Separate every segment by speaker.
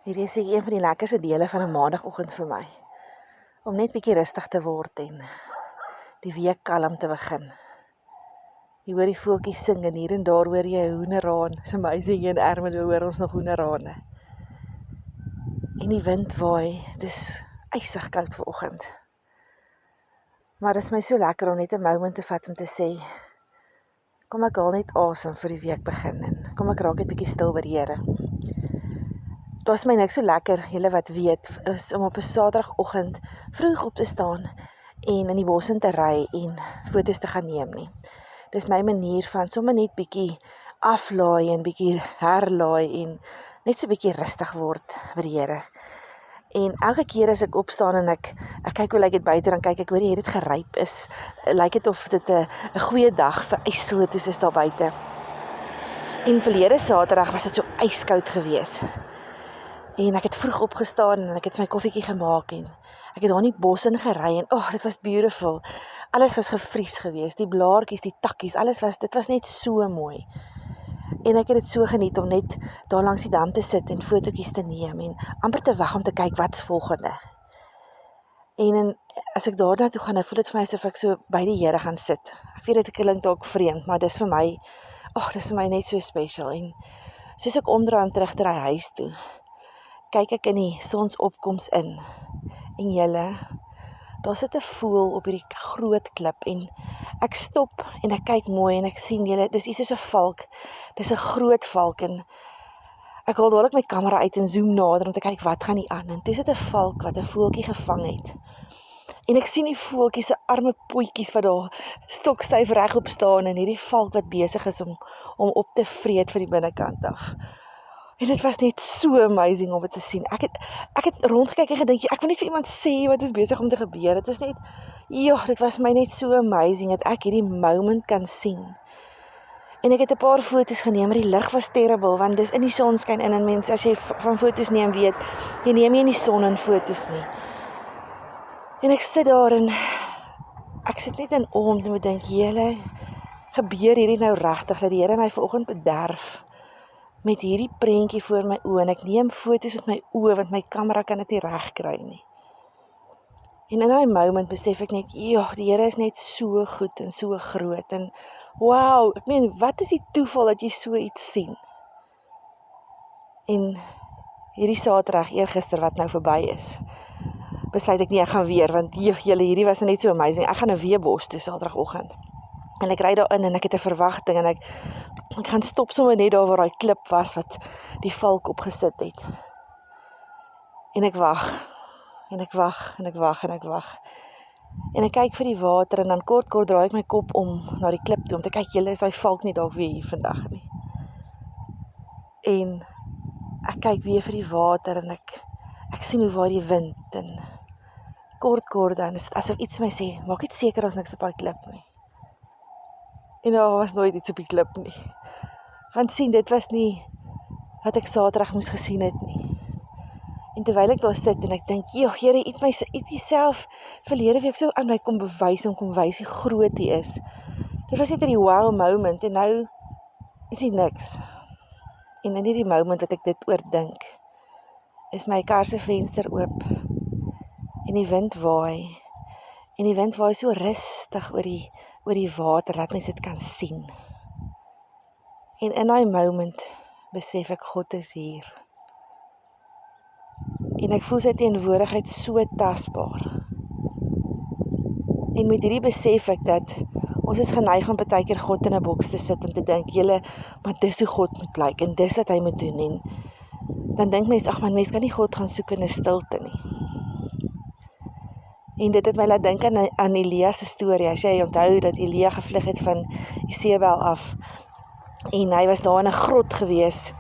Speaker 1: Hierdie is een van die lekkerste dele van 'n maandagooggend vir my. Om net bietjie rustig te word en die week kalm te begin. Jy hoor die voeltjies sing en hier en daar hoor jy 'n hoenderhaan. It's amazing, in Ermelo hoor ons nog hoenderhane. En die wind waai, dit is ysig koud vanoggend. Maar dit is my so lekker om net 'n moment te vat om te sê, kom ek haal net asem vir die week begin en kom ek raak net bietjie stil by die Here. Dit is my niks so lekker, julle wat weet, is om op 'n Saterdagoggend vroeg op te staan en in die bos in te ry en foto's te gaan neem nie. Dis my manier van sommer net bietjie aflaai en bietjie herlaai en net so bietjie rustig word by die Here. En elke keer as ek opstaan en ek kyk hoe lyk dit buite, dan kyk ek hoor jy dit geryp is. Lyk dit of dit 'n goeie dag vir ysfoto's is daar buite. En verlede Saterdag was dit so yskoud gewees. En ek het vroeg opgestaan en ek het my koffietjie gemaak en ek het daar in die bos in gery en dit was beautiful. Alles was gevries gewees, die blaartjies, die takkies, dit was net so mooi. En ek het dit so geniet om net daar langs die dam te sit en fotootjies te neem en amper te wag om te kyk wat's volgende. En as ek daarna toe gaan, dan voel dit vir my asof ek so by die Here gaan sit. Ek weet dit klink dalk vreemd, maar dis vir my net so special. En soos ek omdraai om terug te ry huis toe, kyk ek in die sonsopkoms in. En julle, daar sit 'n voël op hierdie groot klip en ek stop en ek kyk mooi en ek sien julle, dis iets soos 'n valk. Dis 'n groot valk en ek haal dadelik my kamera uit en zoom nader om te kyk wat gaan nie aan. En toe is dit 'n valk wat 'n voeltjie gevang het. En ek sien die voeltjie se arme potjies wat daar stokstyf regop staan en hierdie valk wat besig is om op te vreet van die binnekant af. En dit was net so amazing om dit te sien. Ek het rondgekyk en gedink, ek wil net vir iemand sê wat is besig om te gebeur. Dit is net, dit was my net so amazing dat ek hierdie moment kan sien. En ek het 'n paar foto's geneem, maar die lig was terrible, want dis in die sonskyn in en mense, as jy van foto's neem weet, jy neem nie in die son in foto's nie. En ek sit daar en ek sit net in om te moet dink, Here, gebeur hierdie nou regtig dat die Here my vanoggend bederf met hierdie prentjie voor my oë en ek neem foto's met my oë want my kamera kan dit nie reg kry nie. En in daai moment besef ek net, die Here is net so goed en so groot en wow, ek meen, wat is die toeval dat jy so iets sien? En hierdie Saterdag eergister wat nou verby is, besluit ek nie, ek gaan weer, want julle, hierdie was net so amazing. Ek gaan nou weer bos toe Saterdagoggend. En ek ry daarin en ek het 'n verwagting en ek gaan stop sommer net daar waar daai klip was wat die valk opgesit het. En ek wag, en ek wag, en ek wag, en ek wag. En ek kyk vir die water en dan kort draai ek my kop om na die klip toe om te kyk, julle, is daai valk nie dalk weer hier vandag nie. En ek kyk weer vir die water en ek sien hoe waai die wind en kort dan is dit asof iets my sê, maak net seker daar's niks op daai klip nie. En daar was nooit iets op die klip nie. Want sien, dit was nie wat ek Saterdag moes gesien het nie. En terwyl ek daar sit en ek dink, Here, het Jouself verlede week so aan my kom wys hoe groot hy is. Dit was net 'n wow moment en nou is hy niks. En in hierdie moment wat ek dit oordink, is my kar se venster oop en die wind waai. En die wind waai so rustig oor die water, laat mens dit kan sien. En in daai moment besef ek, God is hier. En ek voel sy teenwoordigheid so tasbaar. En met hierdie besef ek dat ons is geneig om partykeer God in 'n boks te sit en te dink, maar dis hoe God moet lyk en dis wat hy moet doen. En dan dink mens, mens kan nie God gaan soek in 'n stilte nie. En dit het my laat dink aan Elia se storie, as jy onthou dat Elia gevlug het van Jezebel af. En hy was daar in 'n grot gewees.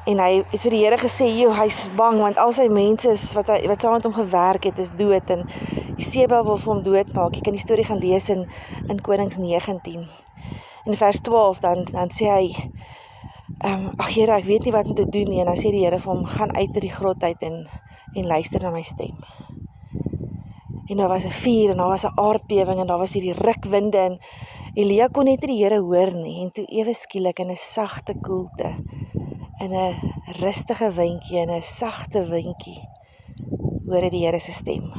Speaker 1: En hy het vir die Here gesê, hy's bang, want al sy mense wat saam met hom gewerk het, is dood. En Jezebel wil vir hom doodmaak. Jy kan die storie gaan lees in Konings 19. In vers 12, dan sê hy, Here, ek weet nie wat om te doen nie. En dan sê die Here vir hom, gaan uit die grot uit en luister na my stem. En daar was 'n vuur en daar was 'n aardbewing en daar was hierdie rukwinde en Elia kon net nie die Here hoor nie. En toe ewe skielik in 'n sagte koelte, in 'n rustige windjie en 'n sagte windjie, hoor jy die Here se stem.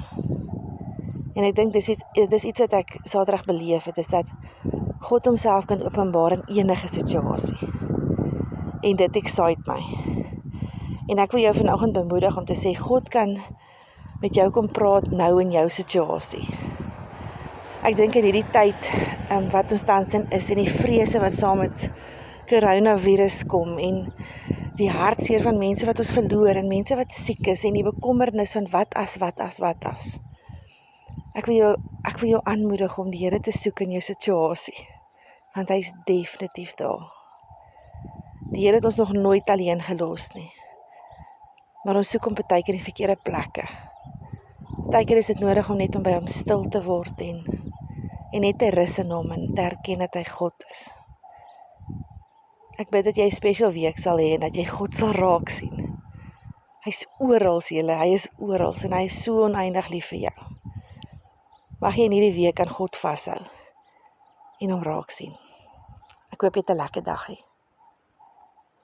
Speaker 1: En ek dink dis iets wat ek Saterdag beleef het, is dat God homself kan openbaar in enige situasie. En dit excite my. En ek wil jou vanoggend bemoedig om te sê, God kan met jou kom praat nou in jou situasie. Ek dink in hierdie tyd wat ons tans in is, en die vrese wat saam met coronavirus kom, en die hartseer van mense wat ons verloor, en mense wat siek is, en die bekommernis van wat as. Ek wil jou aanmoedig om die Here te soek in jou situasie, want hy is definitief daar. Die Here het ons nog nooit alleen gelos nie, maar ons soek hom partykeer in die verkeerde plekke. Partykeer is dit nodig om net om by hom stil te word en net te rus in hom en te erken dat hy God is. Ek bid dat jy 'n special week sal hê en dat jy God sal raak sien. Hy is oral, hy is oral en hy is so oneindig lief vir jou. Mag jy in hierdie week aan God vashou en hom raak sien. Ek hoop jy het 'n lekker dag hê.